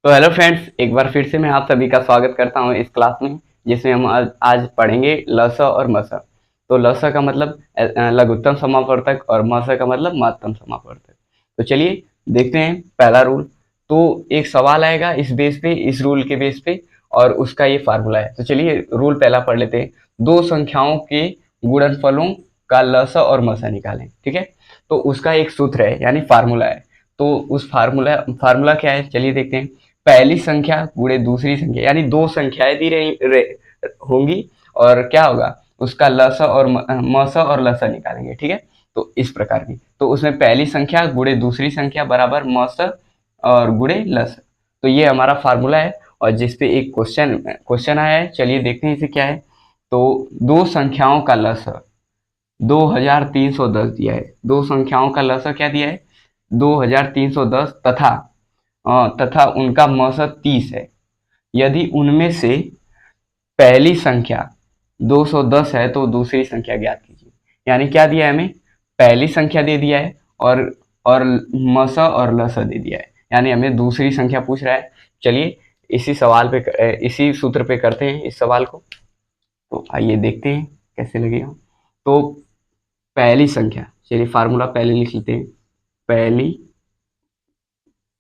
तो hello friends, एक बार फिर से मैं आप सभी का स्वागत करता हूं इस क्लास में, जिसमें हम आज पढ़ेंगे लस और मस। तो लस का मतलब लघुत्तम समापवर्तक और मस का मतलब महत्तम समापवर्तक। तो चलिए देखते हैं पहला रूल। तो एक सवाल आएगा इस बेस पे, इस रूल के बेस पे, और उसका ये फार्मूला है। तो चलिए रूल पहला पढ़ लेते हैं। दो संख्याओं के गुणनफलों का लस और मस निकालें। ठीक है, तो उसका एक सूत्र है यानी फार्मूला है। तो उस फार्मूला क्या है, चलिए देखते हैं। पहली संख्या गुणे दूसरी संख्या, यानी दो संख्याएं दी होंगी, और क्या होगा, उसका लस और मस और लस निकालेंगे। ठीक है, तो इस प्रकार की, तो उसमें पहली संख्या गुणे दूसरी संख्या बराबर मस और गुणे लस। तो ये हमारा फार्मूला है, और जिसपे एक क्वेश्चन आया है। चलिए देखते हैं इसे क्या है। तो दो संख्याओं का लस 2310 दिया है। दो संख्याओं का लस क्या दिया है, 2310, तथा उनका मसद 30 है। यदि उनमें से पहली संख्या 210 है तो दूसरी संख्या ज्ञात कीजिए। यानी क्या दिया है हमें, पहली संख्या दे दिया है, और मस और लस दे दिया है, यानी हमें दूसरी संख्या पूछ रहा है। चलिए इसी सूत्र पे करते हैं इस सवाल को। तो आइए देखते हैं कैसे लगेगा। तो पहली संख्या, चलिए फार्मूला पहले लिख लेते हैं। पहली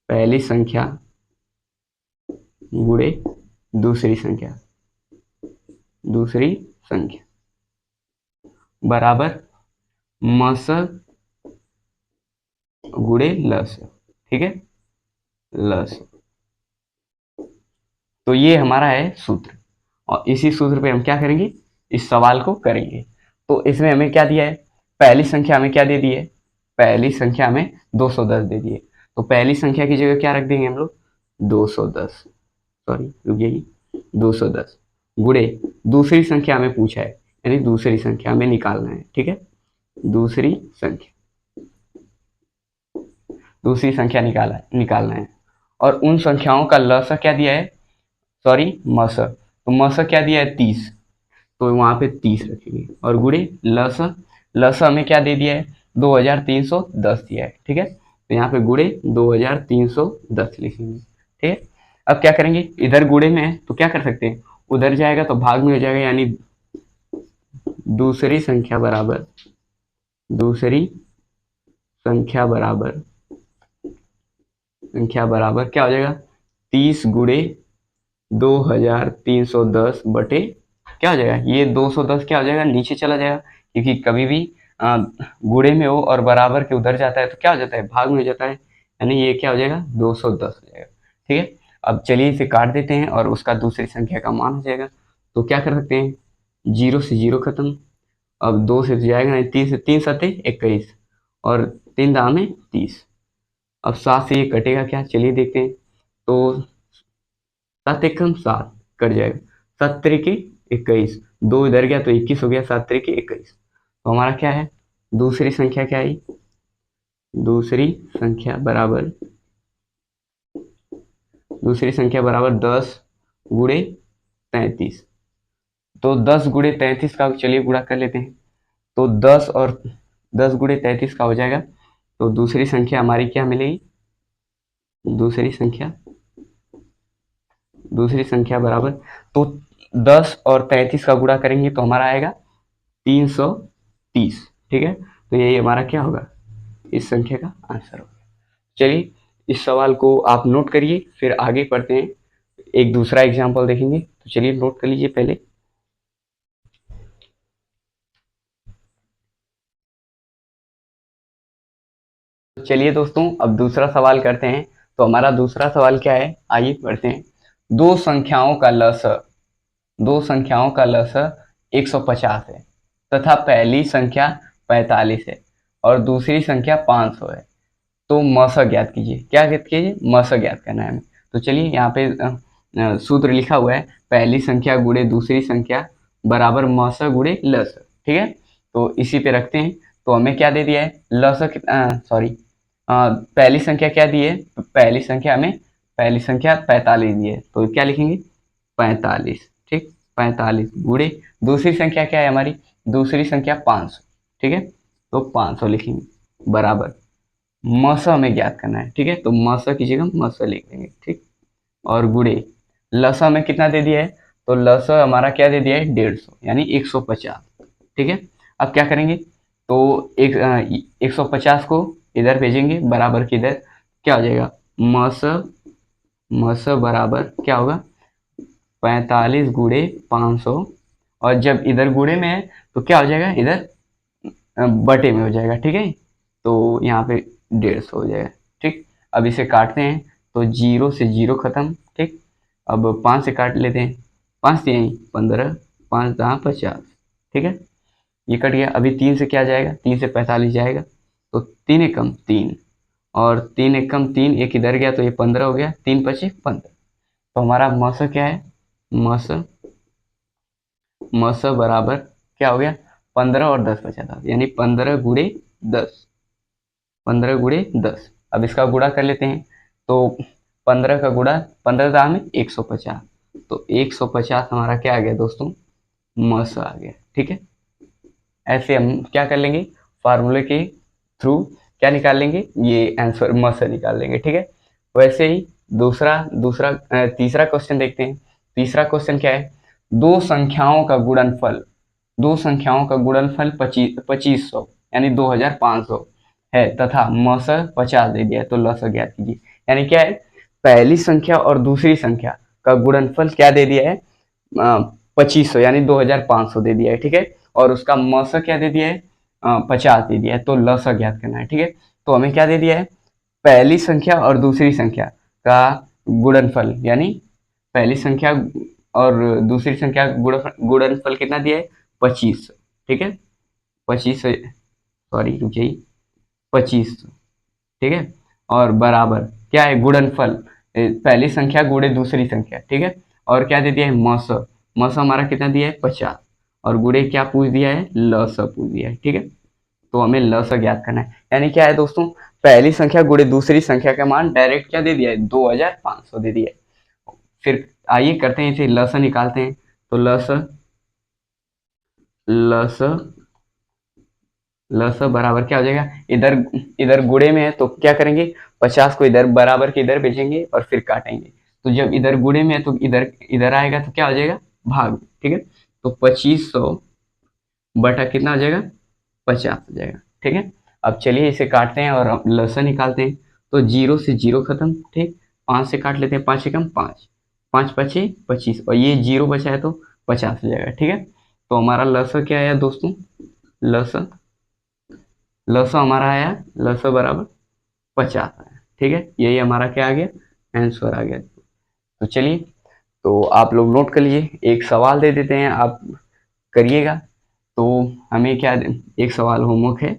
पहली संख्या गुणे दूसरी संख्या बराबर मस गुणे लस। ठीक है, लस। तो ये हमारा है सूत्र, और इसी सूत्र पे हम क्या करेंगे, इस सवाल को करेंगे। तो इसमें हमें क्या दिया है, पहली संख्या हमें क्या दे दी है, पहली संख्या हमें 210 दे दी है। तो पहली संख्या की जगह क्या रख देंगे हम लोग, 210, सॉरी रुकिए, 210 गुणे दूसरी संख्या हमें पूछा है, यानी दूसरी संख्या हमें निकालना है। ठीक है, दूसरी संख्या निकालना है। और उन संख्याओं का लस क्या दिया है, सॉरी मस, तो मस क्या दिया है 30, तो वहां पे 30 रखेंगे। और गुणे लस, लस हमें क्या दे दिया है, 2310 दिया है। ठीक है, तो यहाँ पे गुणे 2310 लिखेंगे। ठीक है, अब क्या करेंगे, इधर गुणे में है तो क्या कर सकते हैं, उधर जाएगा तो भाग में हो जाएगा, यानी दूसरी संख्या बराबर क्या हो जाएगा, 30 गुणे 2310 बटे क्या हो जाएगा, ये 210 क्या हो जाएगा, नीचे चला जाएगा, क्योंकि कभी भी गुणे में हो और बराबर के उधर जाता है तो क्या हो जाता है, भाग में हो जाता है, यानी ये क्या हो जाएगा, 210 हो जाएगा। ठीक है, अब चलिए इसे काट देते हैं और उसका दूसरी संख्या का मान हो जाएगा। तो क्या कर सकते हैं, जीरो से जीरो खत्म, अब दो से जाएगा नहीं, तीन से, तीन सत्ते 21, और तीन दाम में 30। अब 7 से ये कटेगा क्या, चलिए देखते हैं। तो 7 एकम 7 कट जाएगा, 7 त्रिके 21, दो इधर गया तो 21 हो गया, 7 त्रिके 21। तो हमारा क्या है, दूसरी संख्या क्या आई, दूसरी संख्या बराबर 10 गुणे 33। तो 10 गुणे 33 का चलिए गुणा कर लेते हैं। तो 10 गुणे 33 का हो जाएगा। तो दूसरी संख्या हमारी क्या मिलेगी, दूसरी संख्या बराबर, तो 10 और 33 का गुणा करेंगे तो हमारा आएगा 330। ठीक है, तो यही हमारा क्या होगा, इस संख्या का आंसर होगा। चलिए इस सवाल को आप नोट करिए, फिर आगे पढ़ते हैं, एक दूसरा एग्जाम्पल देखेंगे। तो चलिए नोट कर लीजिए पहले। चलिए दोस्तों, अब दूसरा सवाल करते हैं। तो हमारा दूसरा सवाल क्या है, आइए पढ़ते हैं। दो संख्याओं का लस 150 है, तथा पहली संख्या 45 है और दूसरी संख्या 500 है। तो मस ज्ञात कीजिए। क्या ज्ञात कीजिए, मस ज्ञात करना है हमें। तो चलिए यहाँ पे सूत्र लिखा हुआ है, पहली संख्या गुणे दूसरी संख्या बराबर मस गुणे लस। ठीक है, तो इसी पे रखते हैं। तो हमें क्या दे दिया है, लस सॉरी, पहली संख्या क्या दी है, पहली संख्या 45 दी है, तो क्या लिखेंगे 45। ठीक, 45 गुणे दूसरी संख्या क्या है हमारी, दूसरी संख्या 500। ठीक है, तो 500 लिखेंगे बराबर मस हमें ज्ञात करना है। ठीक है, तो मस की जगह मस लिख देंगे। ठीक, और गुणे लसा में कितना दे दिया है, तो लसा हमारा क्या दे दिया है 150 यानी 150। ठीक है, अब क्या करेंगे, तो 150 को इधर भेजेंगे बराबर किधर, क्या हो जाएगा मस बराबर क्या होगा 45 गुणे 500, और जब इधर गुणे में है तो क्या हो जाएगा इधर बटे में हो जाएगा। ठीक है, तो यहाँ पे 150 हो जाएगा। ठीक, अब इसे काटते हैं तो 0 से 0 खत्म। ठीक, अब 5 से काट लेते हैं, 5 दिए 15, 5 दहा 50। ठीक है, ये कट गया। अभी 3 से क्या जाएगा, 3 से 45 जाएगा, तो 3 एकम 3 और 3 एकम 3, एक इधर गया तो ये 15 हो गया, 3 पचे 15। तो हमारा मस क्या है, मस मस बराबर क्या हो गया 15 और 10 बचा था, यानी 15 गुणे 10, 15 गुणे 10। अब इसका गुणा कर लेते हैं, तो 15 का गुणा 15 दाम में 150, तो 150 हमारा क्या आ गया दोस्तों, मस आ गया। ठीक है, ऐसे हम क्या कर लेंगे, फार्मूले के थ्रू क्या निकाल लेंगे, ये आंसर मस निकाल लेंगे। ठीक है, वैसे ही दूसरा दूसरा तीसरा क्वेश्चन देखते हैं। तीसरा क्वेश्चन क्या है, दो संख्याओं का गुणनफल, दो संख्याओं का गुणनफल 2500 यानी 2500 है तथा मस 50 दे दिया है, तो लस ज्ञात कीजिए। यानी क्या है, पहली संख्या और दूसरी संख्या का गुणनफल क्या दे दिया है 2500 यानी 2500 दे दिया है। ठीक है, और उसका मस क्या दे दिया है 50 दे दिया है, तो लस ज्ञात करना है। ठीक है, तो हमें क्या दे दिया है, पहली संख्या और दूसरी संख्या का गुणनफल, यानी पहली संख्या और दूसरी संख्या गुणनफल कितना दिया है 25। ठीक है, 25, सॉरी रुकिए 25। ठीक है, और बराबर क्या है गुणनफल, पहली संख्या गुणे दूसरी संख्या। ठीक है, और क्या दे दिया है मस, मस हमारा कितना दिया है 50, और गुणे क्या पूछ दिया है लस पूछ दिया है। ठीक है, तो हमें लस ज्ञात करना है। यानी क्या है दोस्तों, पहली संख्या गुणे दूसरी संख्या का मान डायरेक्ट क्या दे दिया है 2500 दे दिया है। फिर आइए करते हैं इसे लस निकालते हैं, तो लस लस लस बराबर क्या हो जाएगा, इधर इधर गुणे में है तो क्या करेंगे 50 को इधर बराबर के इधर भेजेंगे और फिर काटेंगे, तो जब इधर गुणे में है तो इधर इधर आएगा तो क्या हो जाएगा भाग। ठीक है, तो 2500 बटा कितना हो जाएगा 50 हो जाएगा। ठीक है, अब चलिए इसे काटते हैं और लसन निकालते हैं, तो 0 से 0 खत्म। ठीक, 5 से काट लेते हैं, 5 एकम 5, 5 पचे 25 और ये 0 बचा है तो 50 हो जाएगा। ठीक है, तो हमारा लसन क्या आया दोस्तों, लसन लस हमारा आया लस बराबर 50 आया। ठीक है, यही हमारा क्या आ गया आंसर आ गया। तो चलिए, तो आप लोग नोट कर लिए, एक सवाल दे देते हैं, आप करिएगा। तो हमें क्या, एक सवाल होमवर्क है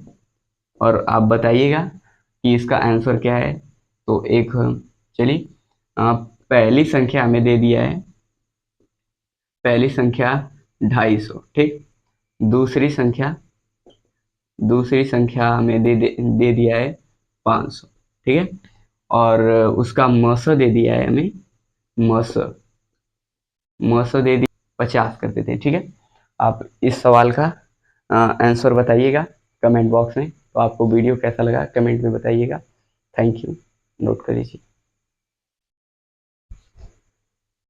और आप बताइएगा कि इसका आंसर क्या है। तो एक चलिए, पहली संख्या हमें दे दिया है, पहली संख्या 250। ठीक, दूसरी संख्या हमें दे दिया है 500। ठीक है, और उसका मस दे दिया है हमें, मस दे दिया 50 कर देते हैं। ठीक है, आप इस सवाल का आंसर बताइएगा कमेंट बॉक्स में। तो आपको वीडियो कैसा लगा कमेंट में बताइएगा। थैंक यू, नोट कर लीजिए।